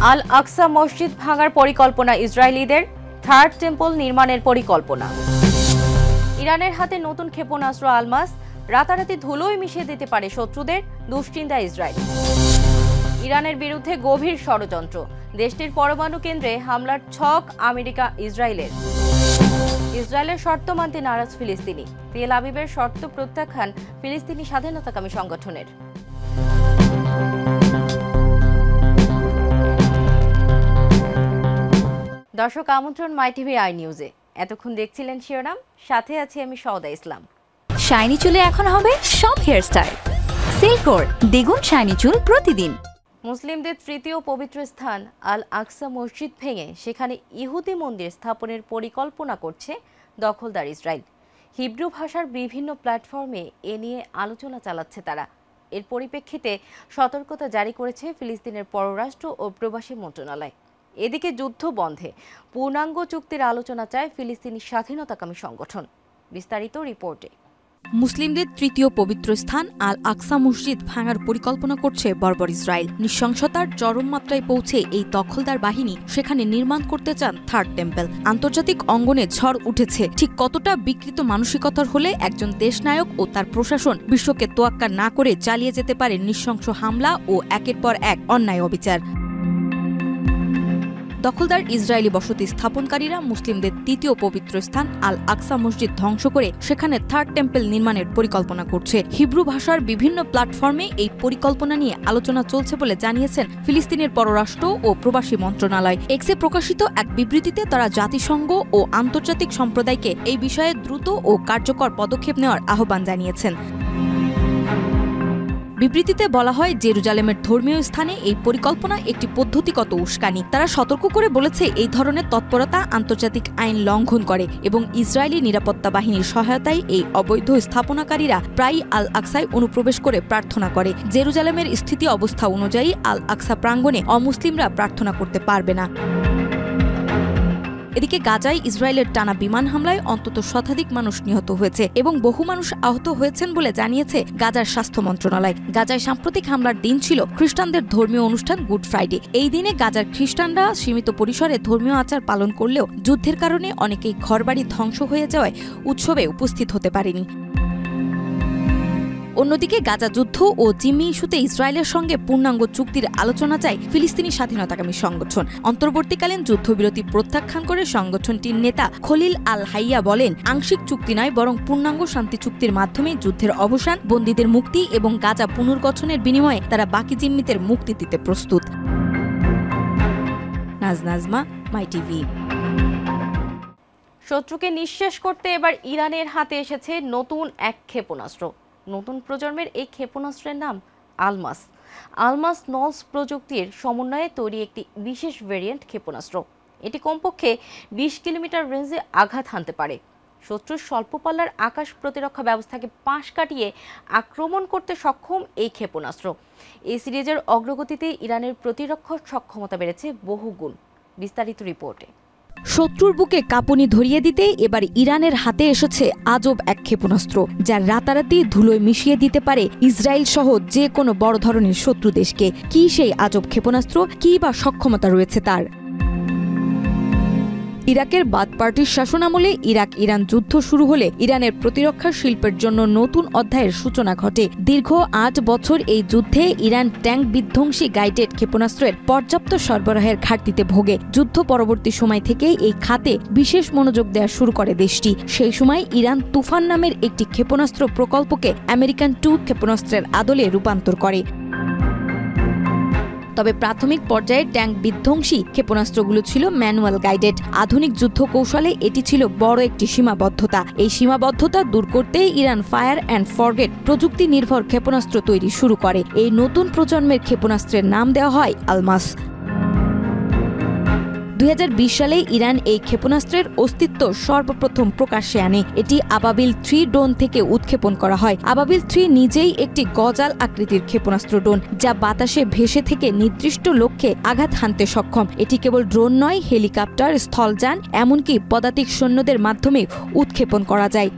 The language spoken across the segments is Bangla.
আল আকসা মসজিদ ভাঙার পরিকল্পনা ইসরায়েলিদের, থার্ড টেম্পল নির্মাণের পরিকল্পনা। ইরানের হাতে নতুন ক্ষেপণাস্ত্র আলমাস, রাতারাতি ধুলোয় মিশিয়ে দিতে পারে শত্রুদের, দুশ্চিন্তা ইসরায়েল। ইরানের বিরুদ্ধে গভীর ষড়যন্ত্র, দেশটির পরমাণু কেন্দ্রে হামলার ছক আমেরিকা ইসরায়েলের। ইসরায়েলের শর্ত মানতে নারাজ ফিলিস্তিনি, তেল আবিবের শর্ত প্রত্যাখ্যান ফিলিস্তিনি স্বাধীনতাকামী সংগঠনের। দর্শক, আমন্ত্রণ মাই টিভি আই নিউজে। এতক্ষণ দেখছিলেন শিরোনাম, সাথে আছি আমি সওদা ইসলাম। শাইনি চুলে এখন হবে সব হেয়ারস্টাইল। সিল্কোর দ্বিগুণ শাইনি চুল প্রতিদিন। মুসলিমদের তৃতীয় পবিত্র স্থান আল আকসা মসজিদ ভেঙে সেখানে ইহুদি মন্দির স্থাপনের পরিকল্পনা করছে দখলদার ইসরায়েল। হিব্রু ভাষার বিভিন্ন প্ল্যাটফর্মে এ নিয়ে আলোচনা চালাচ্ছে তারা। এর পরিপ্রেক্ষিতে সতর্কতা জারি করেছে ফিলিস্তিনের পররাষ্ট্র ও প্রবাসী মন্ত্রণালয়। এদিকে যুদ্ধ বন্ধে পূর্ণাঙ্গ চুক্তির আলোচনা চায় ফিলিস্তিনি স্বাধীনতাকামী সংগঠন। বিস্তারিত রিপোর্টে। মুসলিমদের তৃতীয় পবিত্র স্থান আল আকসা মসজিদ ভাঙার পরিকল্পনা করছে বর্বর ইসরায়েল। নৃশংসতার চরম মাত্রায় পৌঁছে এই দখলদার বাহিনী সেখানে নির্মাণ করতে চান থার্ড টেম্পল। আন্তর্জাতিক অঙ্গনে ঝড় উঠেছে। ঠিক কতটা বিকৃত মানসিকতার হলে একজন দেশনায়ক ও তার প্রশাসন বিশ্বকে তোয়াক্কা না করে চালিয়ে যেতে পারে নৃশংস হামলা ও একের পর এক অন্যায় অবিচার। দখলদার ইসরায়েলি বসতি স্থাপনকারীরা মুসলিমদের তৃতীয় পবিত্র স্থান আল আকসা মসজিদ ধ্বংস করে সেখানে থার্ড টেম্পল নির্মাণের পরিকল্পনা করছে। হিব্রু ভাষার বিভিন্ন প্ল্যাটফর্মে এই পরিকল্পনা নিয়ে আলোচনা চলছে বলে জানিয়েছেন ফিলিস্তিনের পররাষ্ট্র ও প্রবাসী মন্ত্রণালয়। এক্সে প্রকাশিত এক বিবৃতিতে তারা জাতিসংঘ ও আন্তর্জাতিক সম্প্রদায়কে এই বিষয়ে দ্রুত ও কার্যকর পদক্ষেপ নেওয়ার আহ্বান জানিয়েছেন। বিবৃতিতে বলা হয়, জেরুজালেমের ধর্মীয় স্থানে এই পরিকল্পনা একটি পদ্ধতিগত উস্কানি। তারা সতর্ক করে বলেছে, এই ধরনের তৎপরতা আন্তর্জাতিক আইন লঙ্ঘন করে এবং ইসরায়েলি নিরাপত্তা বাহিনীর সহায়তায় এই অবৈধ স্থাপনাকারীরা প্রায়ই আল আকসায় অনুপ্রবেশ করে প্রার্থনা করে। জেরুজালেমের স্থিতি অবস্থা অনুযায়ী আল আকসা প্রাঙ্গণে অমুসলিমরা প্রার্থনা করতে পারবে না। এদিকে গাজায় ইসরায়েলের টানা বিমান হামলায় অন্তত শতাধিক মানুষ নিহত হয়েছে এবং বহু মানুষ আহত হয়েছেন বলে জানিয়েছে গাজার স্বাস্থ্য মন্ত্রণালয়। গাজায় সাম্প্রতিক হামলার দিন ছিল খ্রিস্টানদের ধর্মীয় অনুষ্ঠান গুড ফ্রাইডে। এই দিনে গাজার খ্রিস্টানরা সীমিত পরিসরে ধর্মীয় আচার পালন করলেও যুদ্ধের কারণে অনেকেই ঘরবাড়ি ধ্বংস হয়ে যাওয়ায় উৎসবে উপস্থিত হতে পারেনি। অন্যদিকে গাজা যুদ্ধ ও জিম্মি ইস্যুতে ইসরায়েলের সঙ্গে পূর্ণাঙ্গ চুক্তির আলোচনা চায় ফিলিস্তিনি স্বাধীনতাকামী সংগঠন। অন্তর্বর্তীকালীন যুদ্ধবিরতি প্রত্যাখ্যান করে সংগঠনটির নেতা খলিল আল হাইয়া বলেন, আংশিক চুক্তি নয় বরং পূর্ণাঙ্গ শান্তি চুক্তির মাধ্যমে যুদ্ধের অবসান, বন্দীদের মুক্তি এবং গাজা পুনর্গঠনের বিনিময়ে তারা বাকি জিম্মিদের মুক্তি দিতে প্রস্তুত। নাজমা, মাই টিভি। শত্রুকে নিঃশেষ করতে এবার ইরানের হাতে এসেছে নতুন এক ক্ষেপণাস্ত্র। নতুন প্রজন্মের এই ক্ষেপণাস্ত্রের নাম আলমাস। আলমাস নলস প্রযুক্তির সমন্বয়ে তৈরি একটি বিশেষ ভেরিয়েন্ট ক্ষেপণাস্ত্র। এটি কমপক্ষে 20 কিলোমিটার রেঞ্জে আঘাত হানতে পারে। শত্রুর স্বল্প পাল্লার আকাশ প্রতিরক্ষা ব্যবস্থাকে পাশ কাটিয়ে আক্রমণ করতে সক্ষম এই ক্ষেপণাস্ত্র। এই সিরিজের অগ্রগতিতে ইরানের প্রতিরক্ষা সক্ষমতা বেড়েছে বহুগুণ। বিস্তারিত রিপোর্টে। শত্রুর বুকে কাঁপুনি ধরিয়ে দিতে এবার ইরানের হাতে এসেছে আজব এক ক্ষেপণাস্ত্র, যা রাতারাতি ধুলোয় মিশিয়ে দিতে পারে ইসরায়েল সহ যে কোনো বড় ধরনের শত্রু দেশকে। কি সেই আজব ক্ষেপণাস্ত্র, কি বা সক্ষমতা রয়েছে তার? ইরাকের বাদ পার্টির শাসনামলে ইরাক ইরান যুদ্ধ শুরু হলে ইরানের প্রতিরক্ষা শিল্পের জন্য নতুন অধ্যায়ের সূচনা ঘটে। দীর্ঘ 8 বছর এই যুদ্ধে ইরান ট্যাঙ্ক বিধ্বংসী গাইডেড ক্ষেপণাস্ত্রের পর্যাপ্ত সরবরাহের ঘাটতিতে ভোগে। যুদ্ধ পরবর্তী সময় থেকে এই খাতে বিশেষ মনোযোগ দেওয়া শুরু করে দেশটি। সেই সময় ইরান তুফান নামের একটি ক্ষেপণাস্ত্র প্রকল্পকে আমেরিকান 2 ক্ষেপণাস্ত্রের আদলে রূপান্তর করে। তবে প্রাথমিক পর্যায়ে ট্যাঙ্ক বিধ্বংসী ক্ষেপণাস্ত্রগুলো ছিল ম্যানুয়াল গাইডেড। আধুনিক যুদ্ধ কৌশলে এটি ছিল বড় একটি সীমাবদ্ধতা। এই সীমাবদ্ধতা দূর করতে ইরান ফায়ার অ্যান্ড ফরগেট প্রযুক্তি নির্ভর ক্ষেপণাস্ত্র তৈরি শুরু করে। এই নতুন প্রজন্মের ক্ষেপণাস্ত্রের নাম দেওয়া হয় আলমাস। 2020 সালে ইরান এই ক্ষেপণাস্ত্রের অস্তিত্ব সর্বপ্রথম প্রকাশ্যে আনে। এটি আবাবিল 3 ড্রোন থেকে উৎক্ষেপণ করা হয়। আবাবিল 3 নিজেই একটি গজাল আকৃতির ক্ষেপণাস্ত্র ড্রোন, যা বাতাসে ভেসে থেকে নির্দিষ্ট লক্ষ্যে আঘাত হানতে সক্ষম। এটি কেবল ড্রোন নয়, হেলিকপ্টার, স্থলযান, এমনকি পদাতিক সৈন্যদের মাধ্যমে উৎক্ষেপণ করা যায়।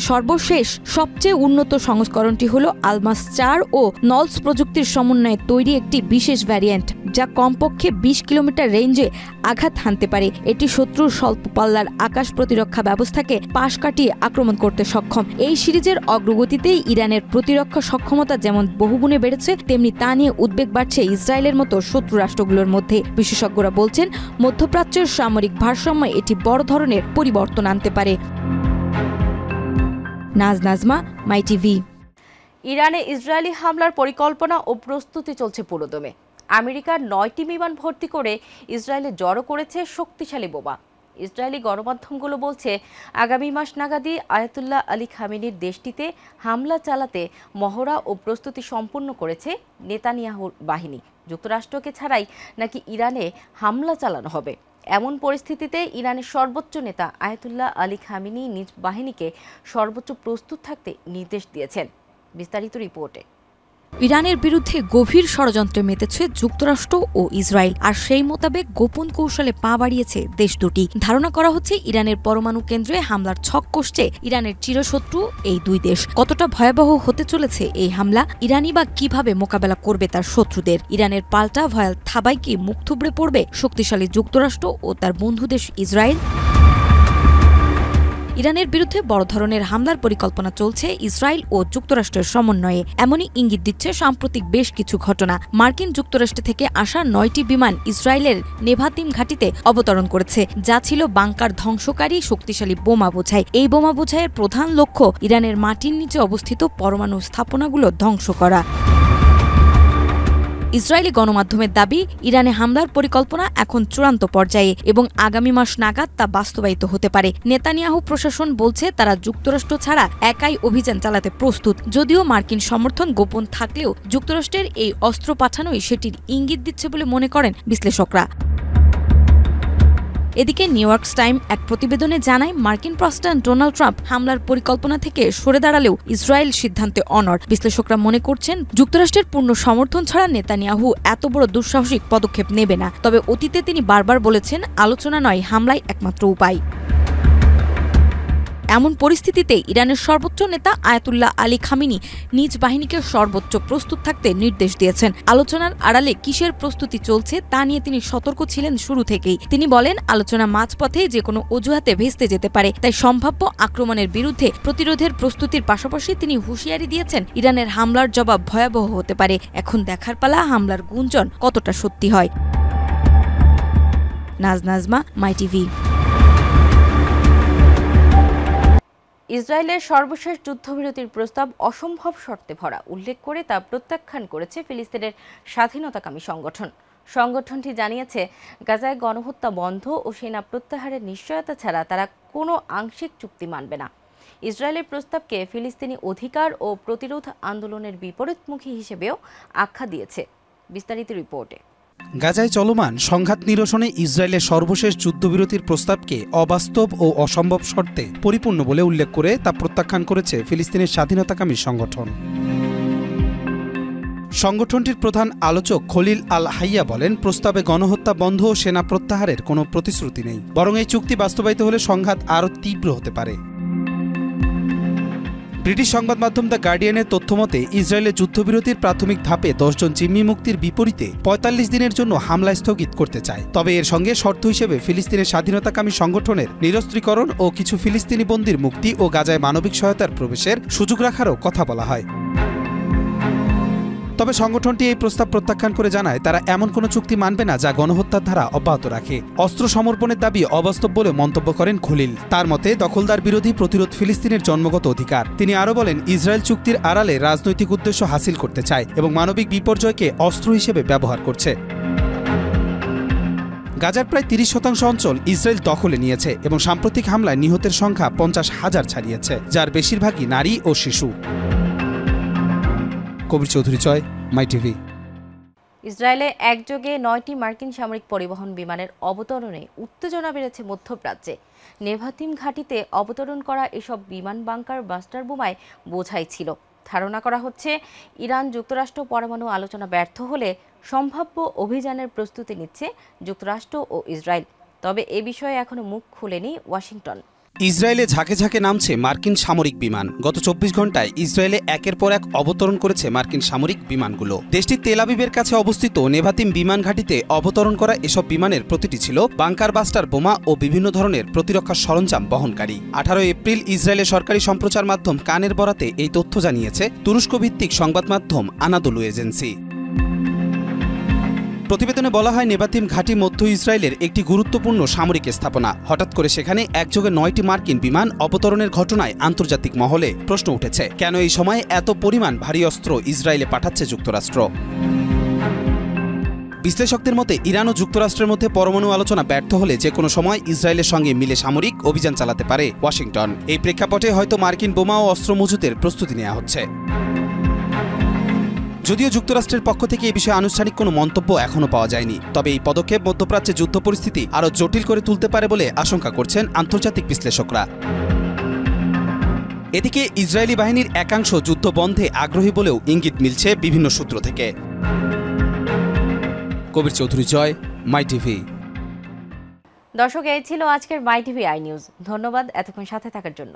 সর্বশেষ সবচেয়ে উন্নত সংস্করণটি হল আলমাস 4 ও নলস প্রযুক্তির সমন্বয়ে তৈরি একটি বিশেষ ভ্যারিয়েন্ট, যা কমপক্ষে 20 কিলোমিটার রেঞ্জে আঘাত হানতে পারে। এটি শত্রুর স্বল্প পাল্লার আকাশ প্রতিরক্ষা ব্যবস্থাকে পাশ কাটিয়ে আক্রমণ করতে সক্ষম। এই সিরিজের অগ্রগতিতেই ইরানের প্রতিরক্ষা সক্ষমতা যেমন বহুগুণে বেড়েছে, তেমনি তা নিয়ে উদ্বেগ বাড়ছে ইসরায়েলের মতো শত্রু রাষ্ট্রগুলোর মধ্যে। বিশেষজ্ঞরা বলছেন, মধ্যপ্রাচ্যের সামরিক ভারসাম্য এটি বড় ধরনের পরিবর্তন আনতে পারে। নাজমা, মাই টিভি। ইরানে ইসরায়েলি হামলার পরিকল্পনা ও প্রস্তুতি চলছে পুরোদমে। আমেরিকার 9টি বিমান ভর্তি করে ইসরায়েলে জড়ো করেছে শক্তিশালী বোমা। ইসরায়েলি গণমাধ্যমগুলো বলছে, আগামী মাস নাগাদই আয়াতুল্লাহ আলী খামেনির দেশটিতে হামলা চালাতে মহড়া ও প্রস্তুতি সম্পন্ন করেছে নেতানিয়াহুর বাহিনী। যুক্তরাষ্ট্রকে ছাড়াই নাকি ইরানে হামলা চালানো হবে। এমন পরিস্থিতিতে ইরানের সর্বোচ্চ নেতা আয়াতুল্লাহ আলী খামেনি নিজ বাহিনীকে সর্বোচ্চ প্রস্তুত থাকতে নির্দেশ দিয়েছেন। বিস্তারিত রিপোর্টে। ইরানের বিরুদ্ধে গভীর ষড়যন্ত্রে মেতেছে যুক্তরাষ্ট্র ও ইসরায়েল, আর সেই মোতাবেক গোপন কৌশলে পা বাড়িয়েছে দেশ দুটি। ধারণা করা হচ্ছে, ইরানের পরমাণু কেন্দ্রে হামলার ছক কষছে ইরানের চিরশত্রু এই দুই দেশ। কতটা ভয়াবহ হতে চলেছে এই হামলা, ইরানি বা কিভাবে মোকাবেলা করবে তার শত্রুদের? ইরানের পাল্টা ভয়াল থাবায় কি মুখ থুবড়ে পড়বে শক্তিশালী যুক্তরাষ্ট্র ও তার বন্ধু দেশ ইসরায়েল? ইরানের বিরুদ্ধে বড় ধরনের হামলার পরিকল্পনা চলছে ইসরায়েল ও যুক্তরাষ্ট্রের সমন্বয়ে। এমনই ইঙ্গিত দিচ্ছে সাম্প্রতিক বেশ কিছু ঘটনা। মার্কিন যুক্তরাষ্ট্র থেকে আসা 9টি বিমান ইসরায়েলের নেভাতিম ঘাঁটিতে অবতরণ করেছে, যা ছিল বাংকার ধ্বংসকারী শক্তিশালী বোমা বোঝাই। এই বোমা বোঝাইয়ের প্রধান লক্ষ্য ইরানের মাটির নিচে অবস্থিত পরমাণু স্থাপনাগুলো ধ্বংস করা। ইসরায়েলি গণমাধ্যমের দাবি, ইরানে হামলার পরিকল্পনা এখন চূড়ান্ত পর্যায়ে এবং আগামী মাস নাগাদ তা বাস্তবায়িত হতে পারে। নেতানিয়াহু প্রশাসন বলছে, তারা যুক্তরাষ্ট্র ছাড়া একাই অভিযান চালাতে প্রস্তুত। যদিও মার্কিন সমর্থন গোপন থাকলেও যুক্তরাষ্ট্রের এই অস্ত্র পাঠানোই সেটির ইঙ্গিত দিচ্ছে বলে মনে করেন বিশ্লেষকরা। এদিকে নিউ ইয়র্ক টাইম এক প্রতিবেদনে জানায়, মার্কিন প্রেসিডেন্ট ডোনাল্ড ট্রাম্প হামলার পরিকল্পনা থেকে সরে দাঁড়ালেও ইসরায়েল সিদ্ধান্তে অনড়। বিশ্লেষকরা মনে করছেন, যুক্তরাষ্ট্রের পূর্ণ সমর্থন ছাড়া নেতানিয়াহু এত বড় দুঃসাহসিক পদক্ষেপ নেবে না। তবে অতীতে তিনি বারবার বলেছেন, আলোচনা নয়, হামলাই একমাত্র উপায়। এমন পরিস্থিতিতে ইরানের সর্বোচ্চ নেতা আয়াতুল্লাহ আলী খামেনি নিজ বাহিনীকে সর্বোচ্চ প্রস্তুত থাকতে নির্দেশ দিয়েছেন। আলোচনার আড়ালে কিসের প্রস্তুতি চলছে তা নিয়ে তিনি সতর্ক ছিলেন শুরু থেকেই। তিনি বলেন, আলোচনা মাঝপথে যে কোনো অজুহাতে ভেস্তে যেতে পারে, তাই সম্ভাব্য আক্রমণের বিরুদ্ধে প্রতিরোধের প্রস্তুতির পাশাপাশি তিনি হুঁশিয়ারি দিয়েছেন, ইরানের হামলার জবাব ভয়াবহ হতে পারে। এখন দেখার পালা হামলার গুঞ্জন কতটা সত্যি হয়। নাজমা, মাই টিভি। ইসরায়েলের সর্বশেষ যুদ্ধবিরতির প্রস্তাব অসম্ভব শর্তে ভরা উল্লেখ করে তা প্রত্যাখ্যান করেছে ফিলিস্তিনের স্বাধীনতাকামী সংগঠন। সংগঠনটি জানিয়েছে, গাজায় গণহত্যা বন্ধ ও সেনা প্রত্যাহারের নিশ্চয়তা ছাড়া তারা কোনো আংশিক চুক্তি মানবে না। ইসরায়েলের প্রস্তাবকে ফিলিস্তিনি অধিকার ও প্রতিরোধ আন্দোলনের বিপরীতমুখী হিসেবেও আখ্যা দিয়েছে। বিস্তারিত রিপোর্টে। গাজায় চলমান সংঘাত নিরসনে ইসরায়েলের সর্বশেষ যুদ্ধবিরতির প্রস্তাবকে অবাস্তব ও অসম্ভব শর্তে পরিপূর্ণ বলে উল্লেখ করে তা প্রত্যাখ্যান করেছে ফিলিস্তিনের স্বাধীনতাকামী সংগঠন। সংগঠনটির প্রধান আলোচক খলিল আল হাইয়া বলেন, প্রস্তাবে গণহত্যা বন্ধ ও সেনা প্রত্যাহারের কোনো প্রতিশ্রুতি নেই, বরং এই চুক্তি বাস্তবায়িত হলে সংঘাত আরও তীব্র হতে পারে। ব্রিটিশ সংবাদ মাধ্যম দ্য গার্ডিয়ানের তথ্যমতে, ইসরায়েলের যুদ্ধবিরতির প্রাথমিক ধাপে 10 জন জিম্মি মুক্তির বিপরীতে 45 দিনের জন্য হামলা স্থগিত করতে চায়। তবে এর সঙ্গে শর্ত হিসেবে ফিলিস্তিনের স্বাধীনতাকামী সংগঠনের নিরস্ত্রীকরণ ও কিছু ফিলিস্তিনি বন্দীর মুক্তি ও গাজায় মানবিক সহায়তার প্রবেশের সুযোগ রাখারও কথা বলা হয়। তবে সংগঠনটি এই প্রস্তাব প্রত্যাখ্যান করে জানায়, তারা এমন কোনো চুক্তি মানবে না যা গণহত্যার ধারা অব্যাহত রাখে। অস্ত্র সমর্পণের দাবি অবাস্তব বলে মন্তব্য করেন খলিল। তার মতে, দখলদার বিরোধী প্রতিরোধ ফিলিস্তিনের জন্মগত অধিকার। তিনি আরও বলেন, ইসরায়েল চুক্তির আড়ালে রাজনৈতিক উদ্দেশ্য হাসিল করতে চায় এবং মানবিক বিপর্যয়কে অস্ত্র হিসেবে ব্যবহার করছে। গাজার প্রায় 30% অঞ্চল ইসরায়েল দখলে নিয়েছে এবং সাম্প্রতিক হামলায় নিহতের সংখ্যা 50,000 ছাড়িয়েছে, যার বেশিরভাগই নারী ও শিশু। কবির চৌধুরী, মাই টিভি। ইসরায়েলে একযোগে 9টি মার্কিন সামরিক পরিবহন বিমানের অবতরণে উত্তেজনা বেড়েছে মধ্যপ্রাচ্যে। নেভাতিম ঘাঁটিতে অবতরণ করা এসব বিমান বাংকার বাস্টার বোমায় বোঝাই ছিল। ধারণা করা হচ্ছে, ইরান যুক্তরাষ্ট্র পরমাণু আলোচনা ব্যর্থ হলে সম্ভাব্য অভিযানের প্রস্তুতি নিচ্ছে যুক্তরাষ্ট্র ও ইসরায়েল। তবে এ বিষয়ে এখনো মুখ খুলেনি ওয়াশিংটন। ইসরায়েলে ঝাঁকে ঝাঁকে নামছে মার্কিন সামরিক বিমান। গত 24 ঘন্টায় ইসরায়েলে একের পর এক অবতরণ করেছে মার্কিন সামরিক বিমানগুলো। দেশটির তেল আবিবের কাছে অবস্থিত নেভাতিম বিমান ঘাঁটিতে অবতরণ করা এসব বিমানের প্রতিটি ছিল বাংকার বাস্টার বোমা ও বিভিন্ন ধরনের প্রতিরক্ষা সরঞ্জাম বহনকারী। 18 এপ্রিল ইসরায়েলের সরকারি সম্প্রচার মাধ্যম কানের বরাতে এই তথ্য জানিয়েছে তুরস্ক ভিত্তিক সংবাদ মাধ্যম আনাদোলু এজেন্সি। প্রতিবেদনে বলা হয়, নেভাতিম ঘাঁটি মধ্য ইসরায়েলের একটি গুরুত্বপূর্ণ সামরিক স্থাপনা। হঠাৎ করে সেখানে একযোগে 9টি মার্কিন বিমান অবতরণের ঘটনায় আন্তর্জাতিক মহলে প্রশ্ন উঠেছে, কেন এই সময়ে এত পরিমাণ ভারী অস্ত্র ইসরায়েলে পাঠাচ্ছে যুক্তরাষ্ট্র। বিশ্লেষকদের মতে ইরান ও যুক্তরাষ্ট্রের মধ্যে পরমাণু আলোচনা ব্যর্থ হলে যে কোনো সময় ইসরায়েলের সঙ্গে মিলে সামরিক অভিযান চালাতে পারে ওয়াশিংটন। এই প্রেক্ষাপটে হয়তো মার্কিন বোমা ও অস্ত্র মজুতের প্রস্তুতি নেওয়া হচ্ছে। যদিও যুক্তরাষ্ট্রের পক্ষ থেকে এই বিষয়ে আনুষ্ঠানিক কোনো মন্তব্য এখনো পাওয়া যায়নি, তবে এই পদক্ষেপ মধ্যপ্রাচ্যে যুদ্ধ পরিস্থিতি আরও জটিল করে তুলতে পারে বলে আশঙ্কা করছেন আন্তর্জাতিক বিশ্লেষকরা। এদিকে ইসরায়েলি বাহিনীর একাংশ যুদ্ধ বন্ধে আগ্রহী বলেও ইঙ্গিত মিলছে বিভিন্ন সূত্র থেকে। কবির চৌধুরী জয়, মাই টিভি। দর্শক, এই ছিল আজকের মাই টিভি আই নিউজ। ধন্যবাদ এতক্ষণ সাথে থাকার জন্য।